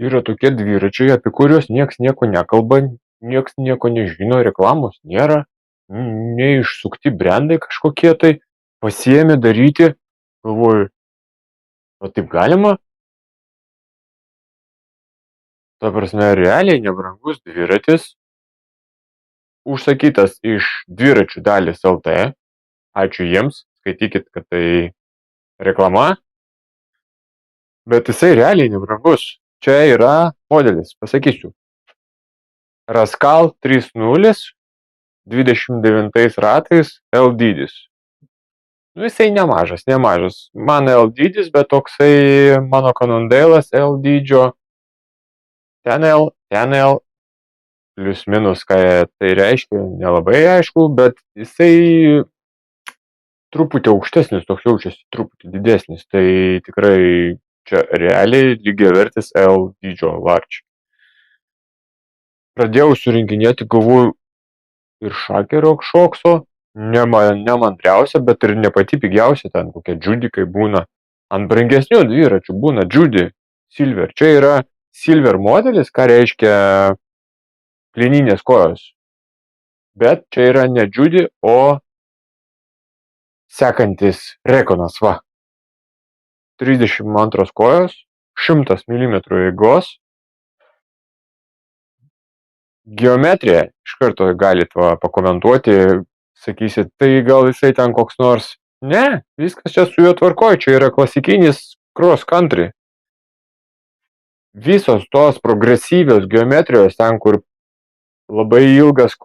yra tokie dviračiai, apie kuriuos nieks nieko nekalba, nieks nieko nežino, reklamos nėra, neišsukti brendai kažkokie tai, pasiėmė daryti, galvoju, o taip galima? Ta prasme, realiai nebrangus dviratis, užsakytas iš dviračių dalis LT, ačiū jiems, skaitykit, kad tai reklama, bet jisai realiai nebrangus. Čia yra modelis, pasakysiu. Raskal 3.0, 29 ratais L dydis. Nu, jisai nemažas. Man L dydis, bet toksai mano Cannondale'as L dydžio. Ten L, plius minus, ką tai reiškia, nelabai aišku, bet jisai truputį aukštesnis, toks jaučiasi truputį didesnis. Tai tikrai čia realiai lygiavertis L dydžio large. Pradėjau surinkinėti, galvoju, ir šakerio šokso, nemantriausia, bet ir ne pati pigiausia, ten kokie džiudikai būna. Ant brangesnių dviračių būna džiudi silver. Čia yra silver modelis, ką reiškia plininės kojos. Bet čia yra ne džiudi, o sekantis rekonas, va. 32 kojos, 100 mm eigos. Geometrija, iš karto galit pakomentuoti, sakysit, tai gal jisai ten koks nors. Ne, viskas čia su juo tvarkoj, čia yra klasikinis cross country. Visos tos progresyvios geometrijos, ten kur labai ilgas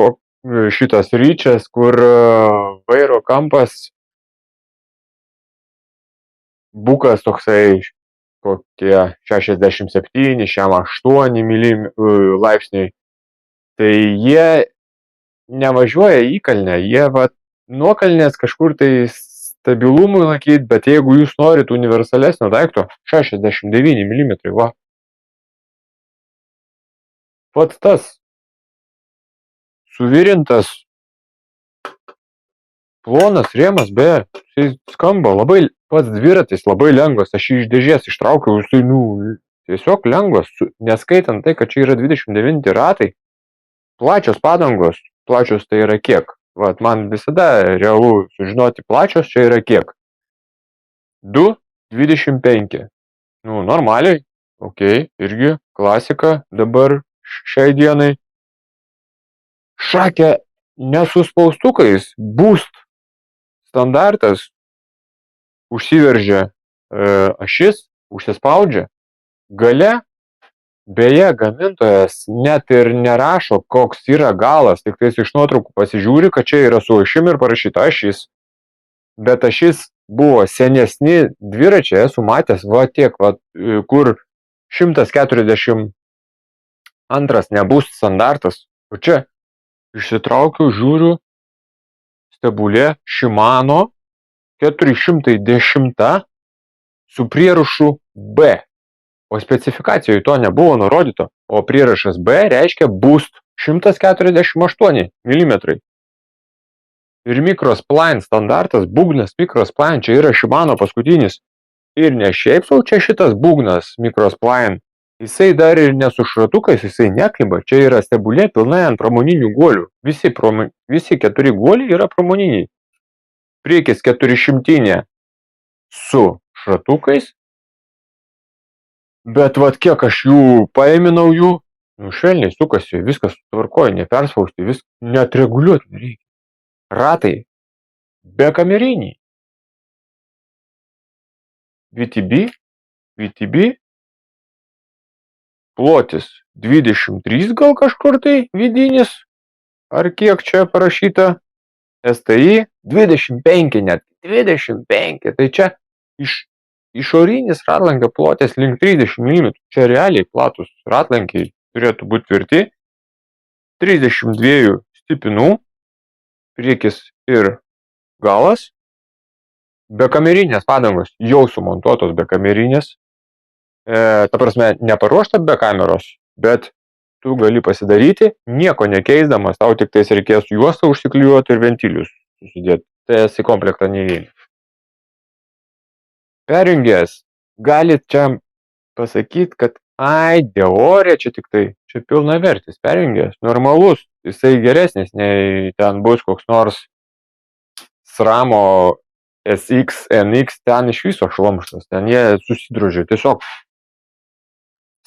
šitas ryčias, kur vairo kampas, bukas toksai kokie 67, 8 laipsniai. Tai jie nevažiuoja į kalnę, jie nuokalnės kažkur tai stabilumui laikyti, bet jeigu jūs norit universalesnio daikto, 69 mm, va. Pats tas suvirintas plonas rėmas, beje, jis skamba labai, pats dviratis labai lengvas, aš jį iš dėžės ištraukiau, jisai, tiesiog lengvas, neskaitant tai, kad čia yra 29 ratai. Plačios padangos, plačios tai yra kiek? Vat man visada realu sužinoti plačios čia yra kiek? 2,25. Nu, normaliai, okei, irgi klasika dabar šiai dienai. Šakė nesuspaustukais, boost standartas, užsiveržia ašis, užsispaudžia, gale. Beje, gamintojas net ir nerašo, koks yra galas, tik tais iš nuotraukų pasižiūri, kad čia yra su ašim ir parašyta ašis. Bet ašis buvo senesni dviračiai, esu matęs, tiek, kur 142 nebus standartas. O čia išsitraukiau, žiūriu, stebulė Shimano 410 su prierašu B. O specifikacijoje to nebuvo nurodyto, o prierašas B reiškia boost 148 mm. Ir microspline standartas, būgnas microspline, čia yra Shimano paskutinis. Ir ne šiaip sau čia šitas būgnas microspline, jisai dar ir ne su šratukais, jisai nekliba, čia yra stebulė pilnai ant pramoninių guolių. Visi 4 guoliai yra pramoniniai. Priekis 400 su šratukais. Bet kiek aš jų paėminau jų, švelniai sukasi, viskas tvarkoja, neperspausti, net reguliuoti nereikia. Ratai be kameriniai. VTB, plotis 23 gal kažkur tai vidinis, ar kiek čia parašyta, STI 25 net, 25, tai čia išorinis ratlankio plotis link 30 mm, čia realiai platus ratlankiai turėtų būti tvirti, 32 stipinų, priekis ir galas, bekamerinės padangos jau sumontuotos bekamerinės, ta prasme neparuošta be kameros, bet tu gali pasidaryti, nieko nekeisdamas, tau tik tais reikės juostą užsiklijuoti ir ventilius susidėti, tai esi komplektą neįeina. Perjungęs, galit čia pasakyti, kad Ai, Deorė čia tik tai. Čia pilnavertis perjungęs. Normalus. Jisai geresnis, nei ten bus koks nors SRAMO SX, NX. Ten iš viso šlamštas. Ten jie susidrožė. Tiesiog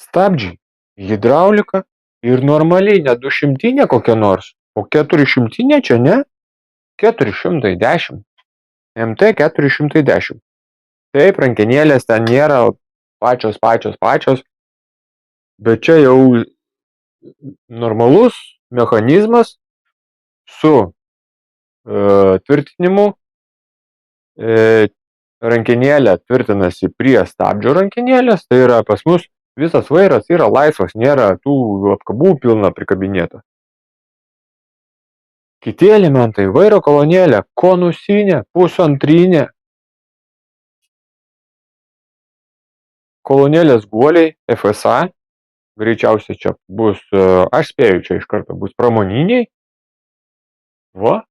stabdžiai, hidraulika ir normaliai, ne 200 kokia nors. O 400 čia ne? 410. MT 410. Taip, rankenėlės ten nėra pačios, bet čia jau normalus mechanizmas su tvirtinimu. Rankenėlė tvirtinasi prie stabdžio rankenėlės, tai yra pas mus visas vairas yra laisvas, nėra tų apkabų pilna prikabinėta. Kiti elementai, vairo kolonėlė, konusinė, pusantrinė, kolonėlės guoliai, FSA, greičiausiai čia bus, aš spėju, čia iš karto bus pramoniniai, va,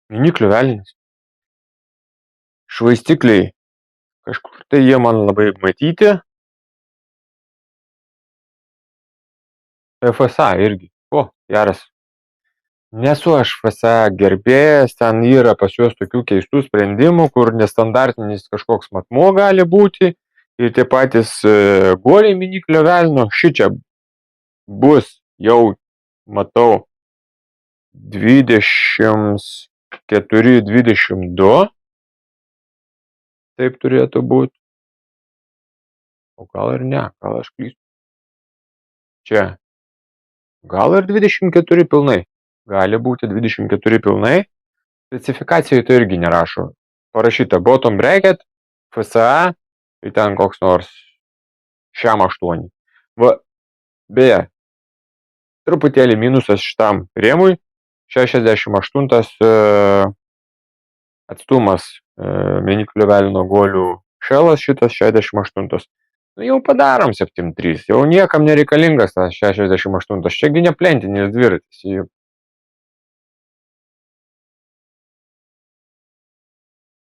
miniklių velnis, švaistikliai, kažkur tai jie man labai matyti, FSA irgi, o, geras. Nesu aš FSA gerbėjas, ten yra pas juos tokių keistų sprendimų, kur nestandartinis kažkoks matmuo gali būti ir tie patys guoliai miniklio velnio, šičia bus jau, matau, 24-22, taip turėtų būti, o gal ir ne, gal aš klystu, čia, gal ir 24 pilnai. Gali būti 24 pilnai. Specifikacijoje tai irgi nerašo. Parašyta bottom bracket, FSA, tai ten koks nors šiam 8. Va, beje, truputėlį minusas šitam rėmui. 68 atstumas miniklio velnio guolių šelas, šitas 68. Nu, jau padarom 7.3. Jau niekam nereikalingas tas 68. Čiagi ne plentinis dviratis.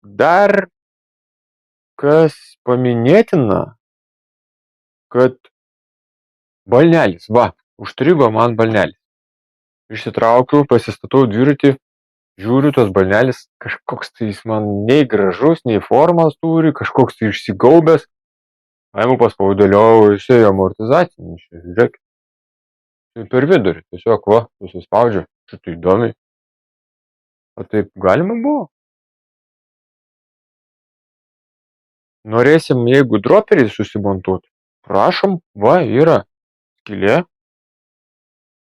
Dar kas paminėtina, kad balnelis, va, užstrigo man balnelis. Išsitraukiu, pasistatau dviratį, žiūriu, tas balnelis, kažkoks tai jis man nei gražus, nei formas turi, kažkoks tai išsigaubęs. Aimu paspaudėliau, jisai amortizacinis, žiūrėk. Tai per vidurį, tiesiog, va, susispaudžiu, šitą įdomiai. O taip galima buvo. Norėsim, jeigu droperį susimontuoti, prašom, va, yra skylė,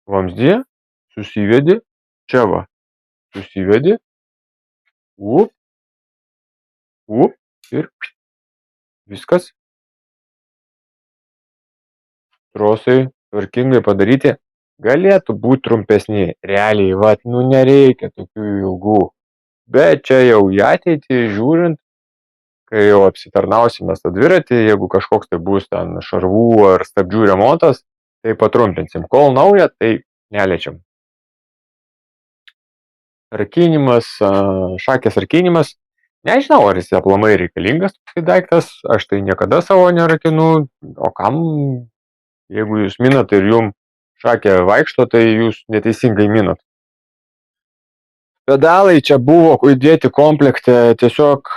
vamzdė, susivedi, čia va, susivedi, ir viskas. Trosai tvarkingai padaryti, galėtų būti trumpesni, realiai, va, nu nereikia tokių ilgų, bet čia jau į ateitį žiūrint, kai jau apsitarnausime tą dviratį, jeigu kažkoks tai bus ten šarvų ar stabdžių remontas, tai patrumpinsim. Kol nauja, tai neliečiam. Rakinimas, šakės rakinimas. Nežinau, ar jis aplamai reikalingas toks daiktas. Aš tai niekada savo nerakinu. O kam, jeigu jūs minat ir jum šakė vaikšto, tai jūs neteisingai minat. Pedalai čia buvo įdėti komplekte tiesiog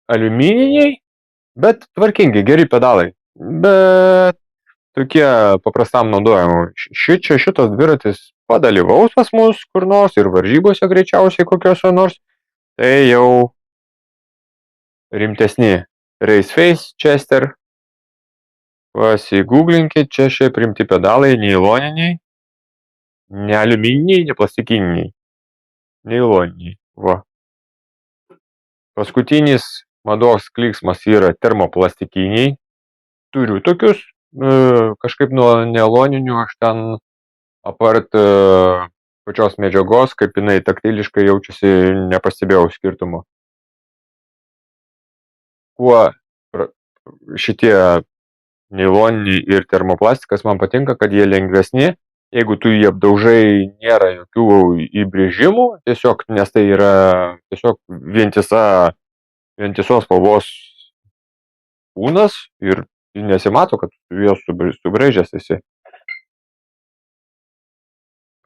aliumininiai, bet tvarkingi, geri pedalai. Bet tokie paprastam naudojimui. Šitas dviratis padalyvaus pas mus kur nors ir varžybose greičiausiai kokiose nors. Tai jau rimtesni Raceface Chester. Pasigūglinkit, čia šiaip rimti pedalai, neiloniniai, ne aliumininiai, ne plastikiniai. Neiloniniai. Va. Paskutinis mados klyksmas yra termoplastikiniai. Turiu tokius, kažkaip nuo neiloninių aš ten apart pačios medžiagos, kaip jinai taktiliškai jaučiasi, nepastebėjau skirtumo. Kuo šitie neiloniniai ir termoplastikas man patinka, kad jie lengvesni. Jeigu tu jį apdaužai, nėra jokių įbrėžimų, tiesiog, nes tai yra tiesiog vientisos spalvos kūnas ir nesimato, kad tu juos subraižęs esi.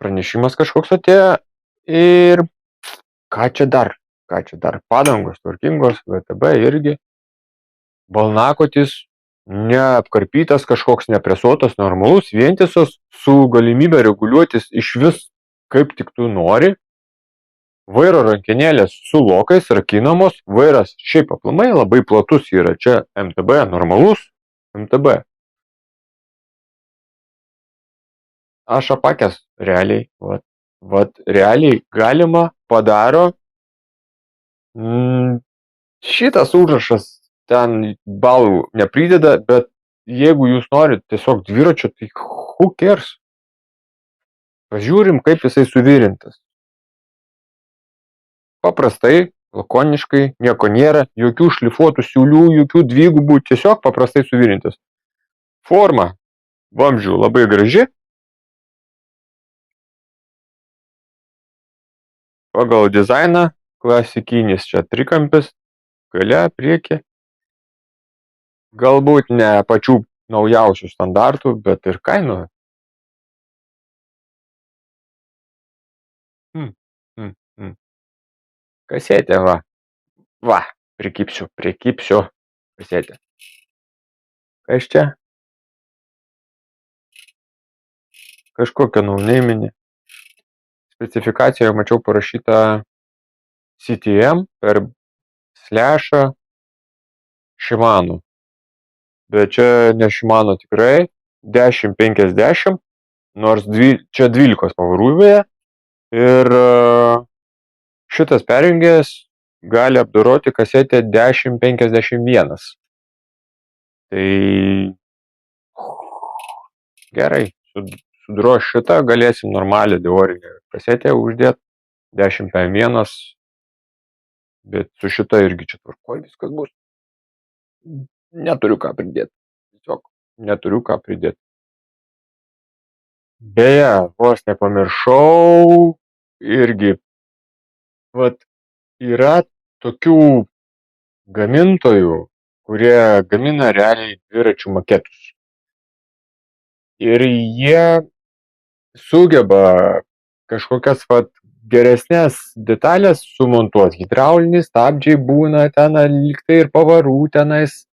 Pranešimas kažkoks atėjo ir ką čia dar? Padangos tvarkingos, VTB irgi. Balnakotis neapkarpytas kažkoks, nepresuotas, normalus, vientisos, su galimybė reguliuotis išvis kaip tik tu nori. Vairo rankenėlės su lokais rakinamos, vairas šiaip aplamai labai platus yra, čia MTB, normalus MTB. Aš apakęs realiai, vat realiai galima, padaro. Šitas užrašas ten balų neprideda, bet jeigu jūs norit tiesiog dviračio, tai who cares? Pažiūrim, kaip jisai suvirintas. Paprastai, lakoniškai, nieko nėra, jokių šlifuotų siūlių, jokių dvigubų, tiesiog paprastai suvirintas. Forma vamzdžių labai graži. Pagal dizainą klasikinis čia trikampis, gale, priekį. Galbūt ne pačių naujausių standartų, bet ir kainų. Kasetė, va, prikipsiu, kasetė. Kas čia? Kažkokia nauneiminė. Specifikacijoje mačiau parašyta CTM per slešą Shimano. Bet čia ne Shimano tikrai, 1050, nors čia 12 pavarų vėja. Ir šitas perjungęs gali apdoroti kasetę 1051. Tai gerai, sudroš šitą, galėsim normalią teorinę kasetę uždėti 1051, bet su šita irgi čia tvarkoj viskas bus. Neturiu ką pridėti. Tiesiog neturiu ką pridėti. Beje, vos nepamiršau, irgi, vat, yra tokių gamintojų, kurie gamina realiai dviračių maketus. Ir jie sugeba kažkokias geresnės detalės sumontuot. Hidrauliniai stabdžiai būna ten, lygtai ir pavarų tenais,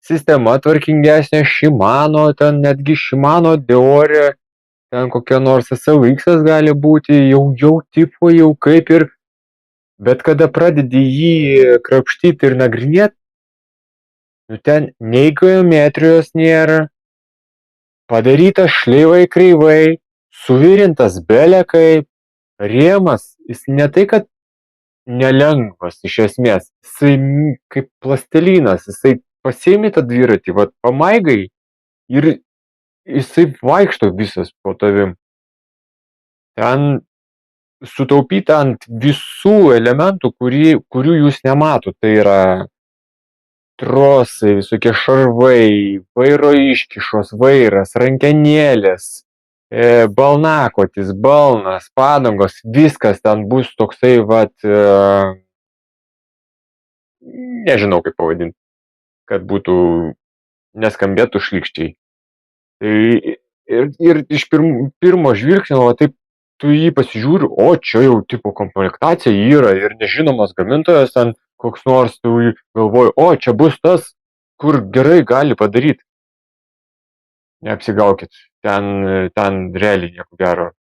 sistema tvarkingesnė, Shimano, ten netgi Shimano Deore, ten kokia nors SLX gali būti, jau tipo, jau kaip ir, bet kada pradedi jį krapštyti ir nagrinėti, ten nei geometrijos nėra, padarytas šleivai kreivai, suvirintas belekai, rėmas, jis ne tai, kad nelengvas iš esmės, jisai kaip plastelinas, jisai pasiimi tą dviratį, pamaigai ir jisai vaikšto visas po tavim. Ten sutaupyta ant visų elementų, kurių jūs nematot. Tai yra trosai, visokie šarvai, vairo iškišos, vairas, rankenėlės, balnakotis, balnas, padangos, viskas ten bus toksai, nežinau kaip pavadinti, kad būtų neskambėtų šlykščiai. Ir iš pirmo žvilgsnio, taip tu jį pasižiūri, o čia jau tipo komplektacija yra ir nežinomas gamintojas ten koks nors, tu galvoji, o čia bus tas, kur gerai gali padaryti. Neapsigaukit, ten realiai nieko gero.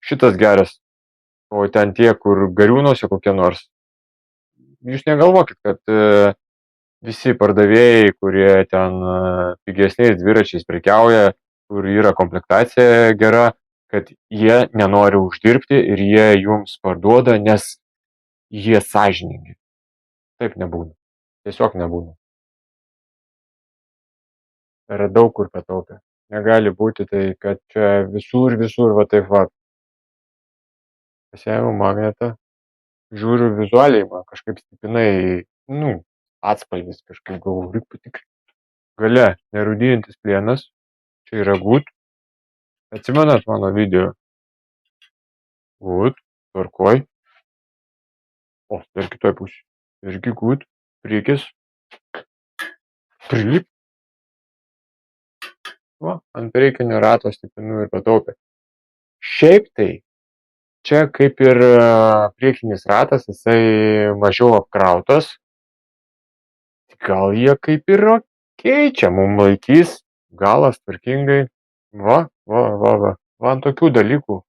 Šitas geras, o ten tie, kur gariūnuose kokie nors. Jūs negalvokit, kad visi pardavėjai, kurie ten pigesniais dviračiais prekiauja, kur yra komplektacija gera, kad jie nenori uždirbti ir jie jums parduoda, nes jie sąžiningi. Taip nebūna. Tiesiog nebūna. Yra daug kur pataupę. Negali būti tai, kad čia visur, taip. Pasiėmiau magnetą, žiūriu vizualiai, man kažkaip stipinai, atspalvis kažkaip galvoju, reikia patikrinti. Gale nerūdijantis plienas, čia yra gut. Atsimenat mano video? Gut, tvarkoj. O, dar kitoj pusėj. Irgi gut, priekis. Prilip. Va, ant priekinio rato stiprinų ir pataupė. Šiaip tai, čia kaip ir priekinis ratas, jisai mažiau apkrautas. Gal jie kaip ir keičia, mum laikys, galas tvarkingai. Va, ant tokių dalykų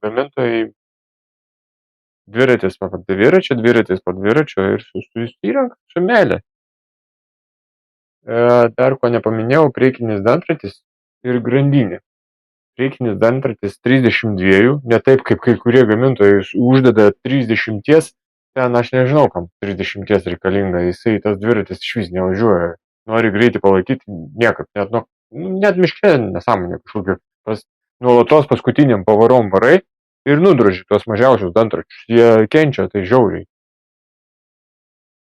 gamintojai dviratis po dviračio, dviratis po dviračio ir įrenka su meile. Dar ko nepaminėjau, priekinis dantratis ir grandinė. Priekinis dantratis 32, ne taip kaip kai kurie gamintojai uždeda 30, ten aš nežinau, kam 30 reikalinga, jisai tas dviratis išvis nevažiuoja, nori greitį palaikyti, niekaip, net miške nesąmonė kažkokia, nuolatos paskutiniam pavarom varai ir nudroži tuos mažiausius dantračius, jie kenčia tai žiauriai.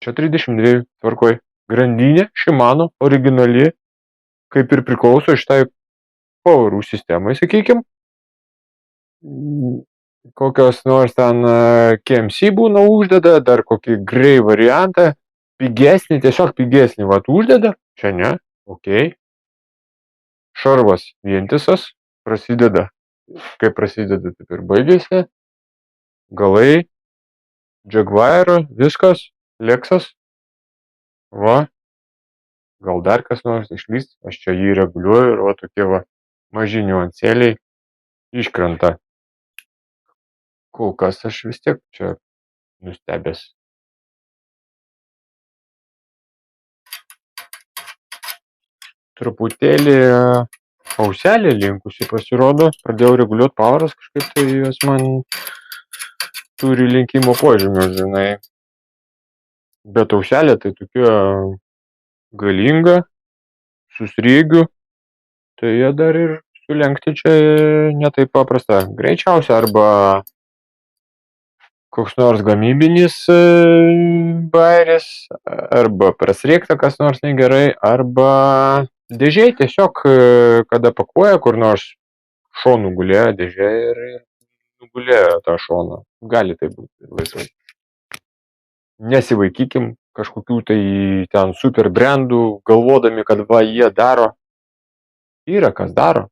Čia 32, tvarkoj. Grandinė Shimano originali, kaip ir priklauso šitai pavarų sistemai, sakykim. Kokios nors ten KMC būna uždeda, dar kokį grey variantą, pigesnį, tiesiog pigesnį, vat uždeda, čia ne, ok. Šarvas vientisas, prasideda, kaip prasideda, taip ir baigėsi, galai, Jaguar, viskas, Lexus, va, gal dar kas nors išlys, aš čia jį reguliuoju ir va tokie va maži niuansėliai iškrenta. Kol kas aš vis tiek čia nustebęs. Truputėlį auselė linkusi pasirodo, pradėjau reguliuoti pavaras, kažkaip tai jos man turi linkimo požymio, žinai. Bet auselė tai tokia galinga, su sriegiu, tai jie dar ir sulenkti čia netaip paprasta. Greičiausia arba koks nors gamybinis bairis, arba prasriegta kas nors negerai, arba dėžiai tiesiog, kada pakuoja kur nors šonų gulėjo dėžė ir nugulėjo tą šoną. Gali tai būti laisvai. Nesivaikykim kažkokių tai ten super brandų, galvodami, kad va jie daro. Yra kas daro.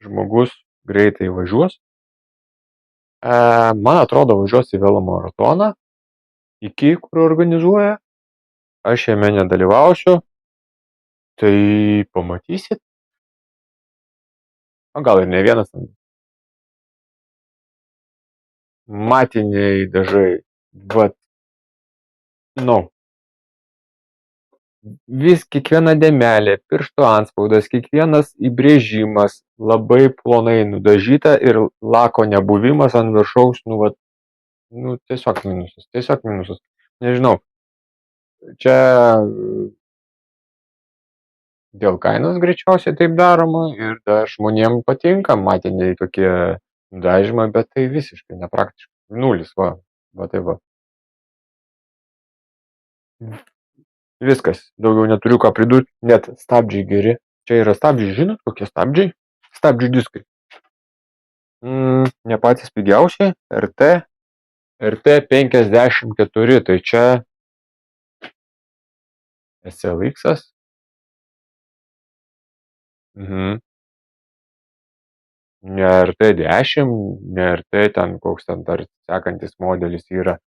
Žmogus greitai važiuos. Man atrodo, važiuos į velomaratoną, iki kur organizuoja. Aš jame nedalyvausiu. Tai pamatysit. O gal ir ne vienas. Matiniai dažai. Vat. Vis kiekviena dėmelė, piršto antspaudas, kiekvienas įbrėžimas labai plonai nudažyta ir lako nebuvimas ant viršaus, tiesiog minusas. Nežinau, čia dėl kainos greičiausiai taip daroma ir žmonėm patinka matiniai tokie dažymai, bet tai visiškai nepraktiškai. Nulis, va taip va. Viskas, daugiau neturiu ką pridurti, net stabdžiai geri. Čia yra stabdžiai, žinot, kokie stabdžiai? Stabdžių diskai. Ne patys pigiausiai, RT54, tai čia SLX-as. Ne RT10, ne RT ten koks ten dar sekantis modelis yra,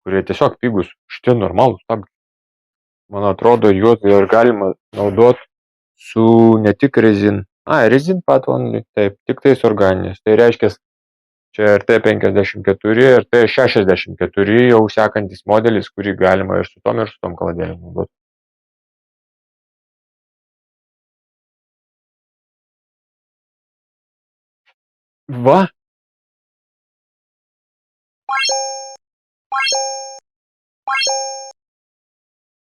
kurie tiesiog pigus, šitie normalūs stabdžiai. Man atrodo, juos dar galima naudoti su ne tik rezin. Rezin patonai, taip, tik tais organinis. Tai reiškia, čia RT54, RT64 jau sekantis modelis, kurį galima ir su tom kaladėlėm naudoti. Va,